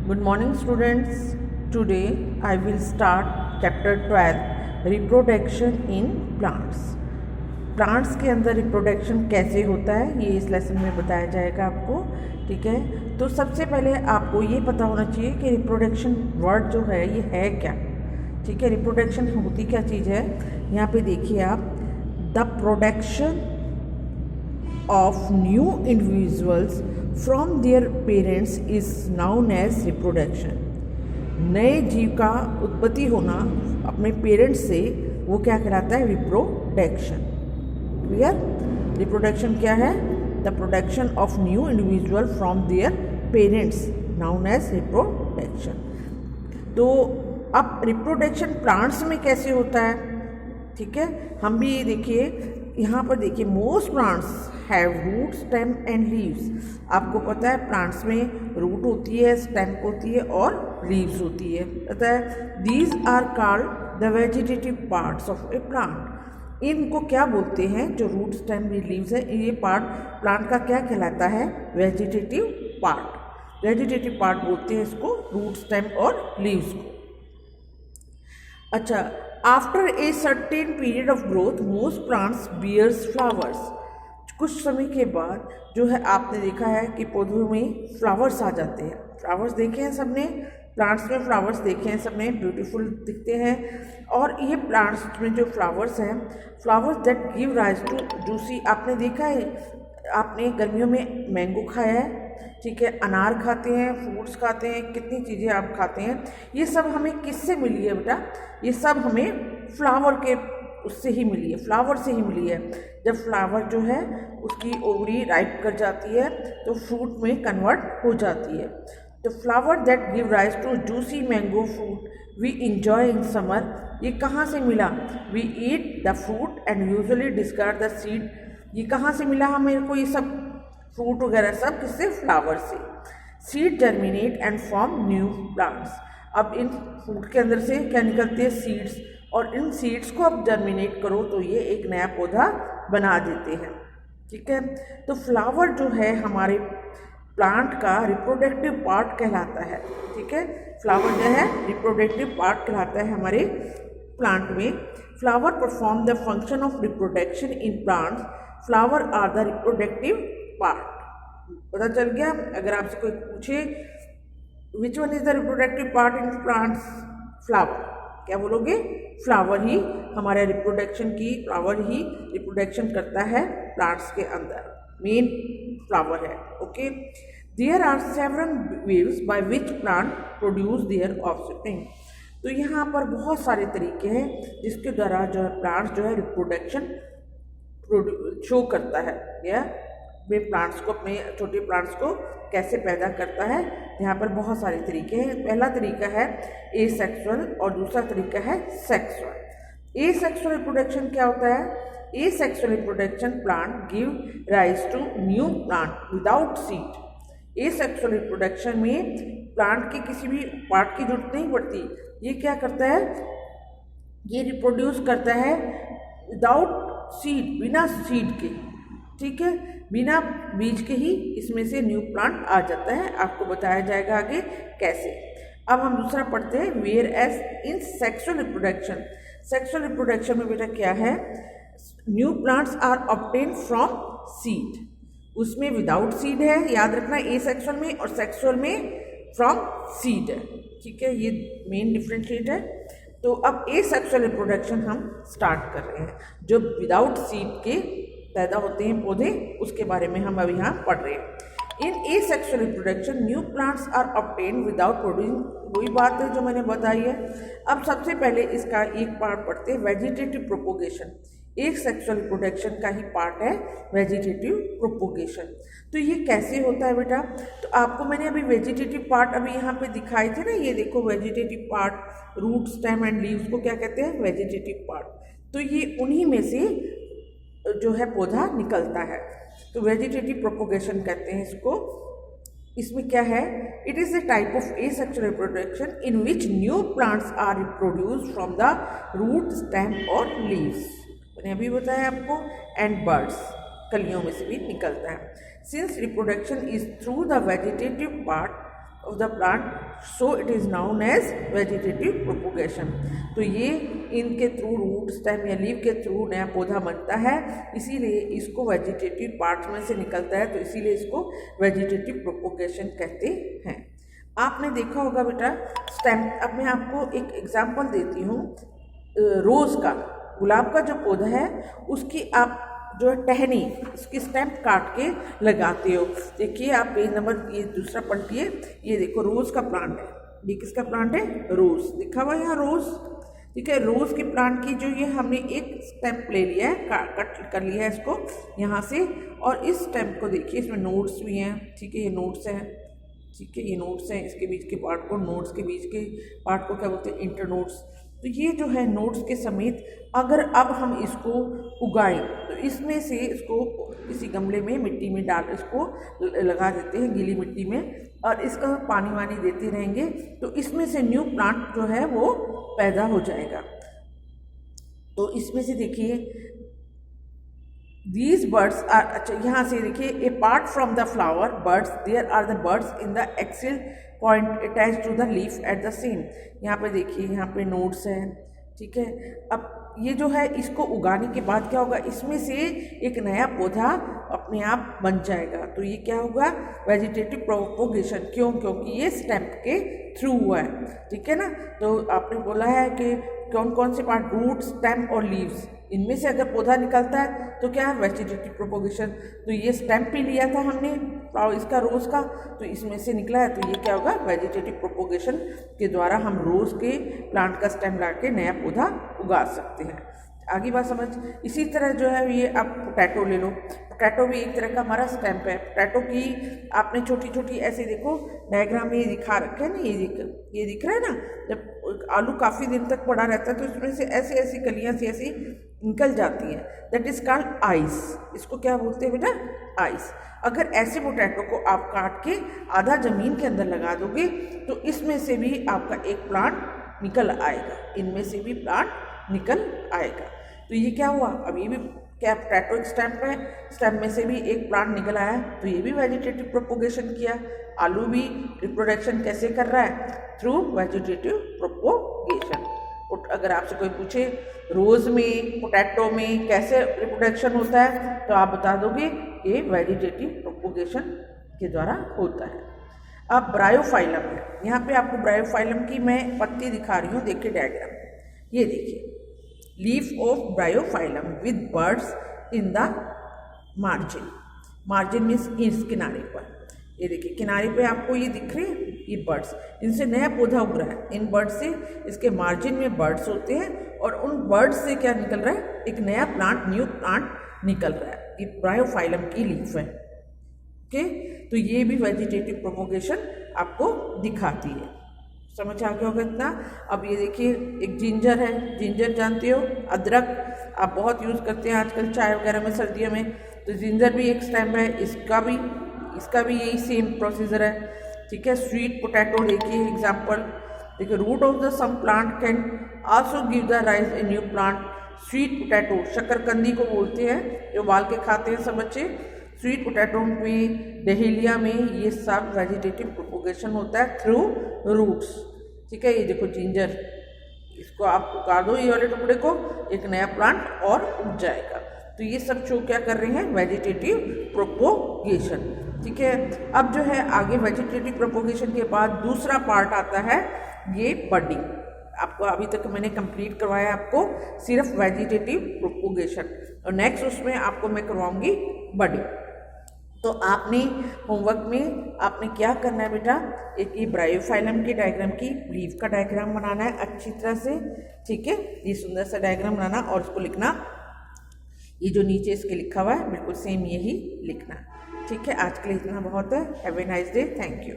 Good morning students. Today I will start chapter 12 reproduction in plants. Plants के अंदर reproduction कैसे होता है ये इस लेसन में बताया जाएगा आपको। ठीक है, तो सबसे पहले आपको ये पता होना चाहिए कि रिप्रोडक्शन वर्ड जो है ये है क्या। ठीक है, रिप्रोडक्शन होती क्या चीज़ है। यहाँ पे देखिए आप, the production of new individuals from their parents is known as reproduction. नए जीव का उत्पत्ति होना अपने पेरेंट्स से, वो क्या कहलाता है, रिप्रोडक्शन। क्लियर? रिप्रोडक्शन क्या है? The production of new individual from their parents known as reproduction. तो अब रिप्रोडक्शन प्लांट्स में कैसे होता है, ठीक है, हम भी ये देखिए यहाँ पर देखिए, most plants have root, stem and leaves. आपको पता है प्लांट्स में रूट होती है, स्टेम होती है और लीव्स होती है, पता है। These are called the vegetative parts of a plant. इनको क्या बोलते हैं, जो रूट, स्टेम, लीव्स है, ये पार्ट प्लांट का क्या कहलाता है, वेजिटेटिव पार्ट। वेजिटेटिव पार्ट बोलते हैं इसको, रूट, स्टेम और लीव्स को। अच्छा, after a certain period of growth most plants bears flowers. कुछ समय के बाद जो है आपने देखा है कि पौधों में फ्लावर्स आ जाते हैं। फ्लावर्स देखे हैं सबने, प्लांट्स में फ्लावर्स देखे हैं सबने, ब्यूटीफुल दिखते हैं। और ये प्लांट्स में जो फ्लावर्स हैं, flowers that give rise to juicy. आपने देखा है, आपने गर्मियों में मैंगो खाया है, ठीक है, अनार खाते हैं, फ्रूट्स खाते हैं, कितनी चीज़ें आप खाते हैं। ये सब हमें किससे मिली है बेटा, ये सब हमें फ्लावर के उससे ही मिली है, फ्लावर से ही मिली है। जब फ्लावर जो है उसकी ओवरी राइप कर जाती है तो फ्रूट में कन्वर्ट हो जाती है। तो flower that give rise to juicy mango fruit we enjoy in summer. ये कहाँ से मिला? We eat the fruit and usually discard the seed. ये कहाँ से मिला हमें को ये सब फ्रूट वगैरह सब? किससे? फ्लावर से। Seed germinate and form new plants. अब इन फ्रूट के अंदर से क्या निकलते हैं? सीड्स। और इन सीड्स को अब जर्मिनेट करो तो ये एक नया पौधा बना देते हैं। ठीक है, तो फ्लावर जो है हमारे प्लांट का रिप्रोडक्टिव पार्ट कहलाता है। ठीक है, फ्लावर जो है रिप्रोडक्टिव पार्ट कहलाता है हमारे प्लांट में। Flower perform the function of reproduction in plants. Flower are the reproductive part. पता चल गया? अगर आपसे कोई पूछे which one is the reproductive part in plants, flower, क्या बोलोगे? फ्लावर ही हमारे रिप्रोडक्शन की, फ्लावर ही रिप्रोडक्शन करता है प्लांट्स के अंदर, मेन फ्लावर है। Okay, there are several waves by which plant produce their offspring. तो यहाँ पर बहुत सारे तरीके हैं जिसके द्वारा जो है प्लांट्स जो है रिप्रोडक्शन शो करता है, या वे प्लांट्स को, अपने छोटे प्लांट्स को कैसे पैदा करता है। यहाँ पर बहुत सारे तरीके हैं। पहला तरीका है ए सेक्सुअल और दूसरा तरीका है सेक्सुअल। ए सेक्सुअल रिप्रोडक्शन क्या होता है? Asexual reproduction plant give rise to new plant without seed. Asexual reproduction में प्लांट के किसी भी पार्ट की जरूरत नहीं पड़ती। ये क्या करता है? ये रिप्रोड्यूस करता है विदाउट सीड, बिना सीड के। ठीक है, बिना बीज के ही इसमें से न्यू प्लांट आ जाता है। आपको बताया जाएगा आगे कैसे। अब हम दूसरा पढ़ते हैं, whereas in sexual reproduction. Sexual reproduction में बेटा क्या है? New plants are obtain from seed. उसमें विदाउट सीड है, याद रखना, ए सेक्सुअल में, और सेक्सुअल में फ्रॉम सीड है। ठीक है, ये मेन डिफ्रेंशिएट है। तो अब ए सेक्सुअल रिप्रोडक्शन हम स्टार्ट कर रहे हैं, जो विदाउट सीड के पैदा होते हैं पौधे, उसके बारे में हम अभी यहाँ पढ़ रहे हैं। In asexual reproduction new plants are obtain without producing. वही बात है जो मैंने बताई है। अब सबसे पहले इसका एक पार्ट पढ़ते हैं, वेजिटेटिव प्रोपोगेशन। एक सेक्सुअल रिप्रोडक्शन का ही पार्ट है वेजिटेटिव प्रोपोगेशन। तो ये कैसे होता है बेटा? तो आपको मैंने अभी वेजिटेटिव पार्ट अभी यहाँ पे दिखाए थे ना, ये देखो vegetative part, root, stem and leaves को क्या कहते हैं? Vegetative part. तो ये उन्हीं में से जो है पौधा निकलता है, तो वेजिटेटिव प्रोपोगेशन कहते हैं इसको। इसमें क्या है? It is a type of asexual reproduction in which new plants are reproduced from the root, stem और लीव्स। मैंने अभी बताया आपको, एंड बर्ड्स, कलियों में से भी निकलता है। Since reproduction is through the vegetative part, of the plant, so it is known as vegetative propagation। तो ये इनके थ्रू रूट स्टेम या लीव के थ्रू नया पौधा बनता है, इसीलिए इसको वेजिटेटिव पार्ट में से निकलता है, तो इसीलिए इसको वेजिटेटिव प्रोपोगेशन कहते हैं। आपने देखा होगा बेटा स्टेम, अब मैं आपको एक एग्जाम्पल देती हूँ रोज़ का, गुलाब का जो पौधा है उसकी आप जो है टहनी, उसकी स्टेम काट के लगाते हो। देखिए आप पेज नंबर ये दूसरा पलटिए, ये देखो रोज़ का प्लांट है, ये किसका प्लांट है, रोज़ लिखा हुआ है यहाँ रोज़, ठीक है। रोज़ के प्लांट की जो ये हमने एक स्टेम ले लिया है, कट कर लिया है इसको यहाँ से, और इस स्टेम को देखिए इसमें नोड्स भी हैं, ठीक है, ये नोड्स हैं, ठीक है, ये नोड्स हैं, इसके बीच के पार्ट को, नोड्स के बीच के पार्ट को क्या बोलते हैं, इंटरनोड्स। तो ये जो है नोड्स के समेत अगर अब हम इसको उगाएं तो इसमें से इसको किसी गमले में मिट्टी में डाल इसको लगा देते हैं, गीली मिट्टी में, और इसका पानी वानी देते रहेंगे तो इसमें से न्यू प्लांट जो है वो पैदा हो जाएगा। तो इसमें से देखिए दीज बर्ड्स आर, अच्छा यहाँ से देखिए, apart from the flower buds, there are the buds in the axil point attach to the leaf at the same. यहाँ पे देखिए, यहाँ पे नोड्स हैं, ठीक है। अब ये जो है इसको उगाने के बाद क्या होगा, इसमें से एक नया पौधा अपने आप बन जाएगा। तो ये क्या होगा, वेजिटेटिव प्रोपोगेशन। क्यों, क्योंकि ये स्टेम के थ्रू हुआ है, ठीक है ना। तो आपने बोला है कि कौन कौन से पार्ट, रूट, स्टेम और लीव्स, इनमें से अगर पौधा निकलता है तो क्या है, वेजिटेटिव प्रोपोगेशन। तो ये स्टेम भी लिया था हमने इसका रोज़ का, तो इसमें से निकला है, तो ये क्या होगा, वेजिटेटिव प्रोपोगेशन के द्वारा हम रोज़ के प्लांट का स्टेम ला के नया पौधा उगा सकते हैं। आगे बात समझ। इसी तरह जो है ये आप पोटैटो ले लो, पोटैटो भी एक तरह का हमारा स्टेम्प है। पोटैटो की आपने छोटी छोटी ऐसे देखो डायग्राम में ये दिखा रखे हैं ना, ये दिख रहा है ना, जब आलू काफ़ी दिन तक पड़ा रहता है तो इसमें से ऐसी ऐसी कलियाँ सी ऐसी निकल जाती हैं, दैट इज़ कॉल्ड आइस। इसको क्या बोलते हैं बेटा, आइस। अगर ऐसे पोटैटो को आप काट के आधा ज़मीन के अंदर लगा दोगे तो इसमें से भी आपका एक प्लांट निकल आएगा, इनमें से भी प्लांट निकल आएगा। तो ये क्या हुआ, अब ये भी क्या पोटैटो एक स्टेम है, स्टेम में से भी एक प्लांट निकल आया, तो ये भी वेजिटेटिव प्रोपोगेशन किया। आलू भी रिप्रोडक्शन कैसे कर रहा है, थ्रू वेजिटेटिव प्रोपोगेशन। अगर आपसे कोई पूछे रोज़ में, पोटैटो में कैसे रिप्रोडक्शन होता है, तो आप बता दोगे ये वेजिटेटिव प्रोपोगेशन के द्वारा होता है। अब ब्रायोफाइलम है, यहाँ पे आपको ब्रायोफाइलम की मैं पत्ती दिखा रही हूँ, देखिए डायग्राम, ये देखिए, leaf of Bryophyllum with birds in the margin. Margin means इस किनारे पर, ये देखिए किनारे पे आपको ये दिख रहे हैं, ये बर्ड्स, इनसे नया पौधा उग रहा है। इन बर्ड्स से, इसके मार्जिन में बर्ड्स होते हैं और उन बर्ड्स से क्या निकल रहा है, एक नया प्लांट, न्यू प्लांट निकल रहा है। ये ब्रायोफाइलम की लीफ है, ओके। तो ये भी वेजिटेटिव प्रोपोगेशन आपको दिखाती है। समझ आ गया होगा इतना। अब ये देखिए एक जिंजर है, जिंजर जानते हो, अदरक आप बहुत यूज़ करते हैं आजकल चाय वगैरह में सर्दियों में, तो जिंजर भी एक स्टेम है, इसका भी यही सेम प्रोसीजर है, ठीक है। स्वीट पोटैटो देखिए एग्जाम्पल, देखिए root of the some plant can also give the rise a new plant. Sweet potato शकरकंदी को बोलते हैं, जो उबाल के खाते हैं सब बच्चे। स्वीट पोटैटो में, डहेलिया में, ये सब वेजिटेटिव प्रोपोगेशन होता है थ्रू रूट्स, ठीक है। ये देखो जिंजर, इसको आप उगा दो ये वाले टुकड़े को, एक नया प्लांट और उग जाएगा। तो ये सब शो क्या कर रहे हैं, वेजिटेटिव प्रोपोगेशन, ठीक है। अब जो है आगे वेजिटेटिव प्रोपोगेशन के बाद दूसरा पार्ट आता है ये बडिंग। आपको अभी तक मैंने कंप्लीट करवाया आपको सिर्फ वेजिटेटिव प्रोपोगेशन, और नेक्स्ट उसमें आपको मैं करवाऊंगी बडिंग। तो आपने होमवर्क में आपने क्या करना है बेटा, एक ये ब्रायोफाइलम के डायग्राम की लीफ का डायग्राम बनाना है अच्छी तरह से, ठीक है। ये सुंदर सा डायग्राम बनाना और उसको लिखना, ये जो नीचे इसके लिखा हुआ है बिल्कुल सेम यही लिखना, ठीक है। आज के लिए इतना बहुत है। Have a nice day, thank you.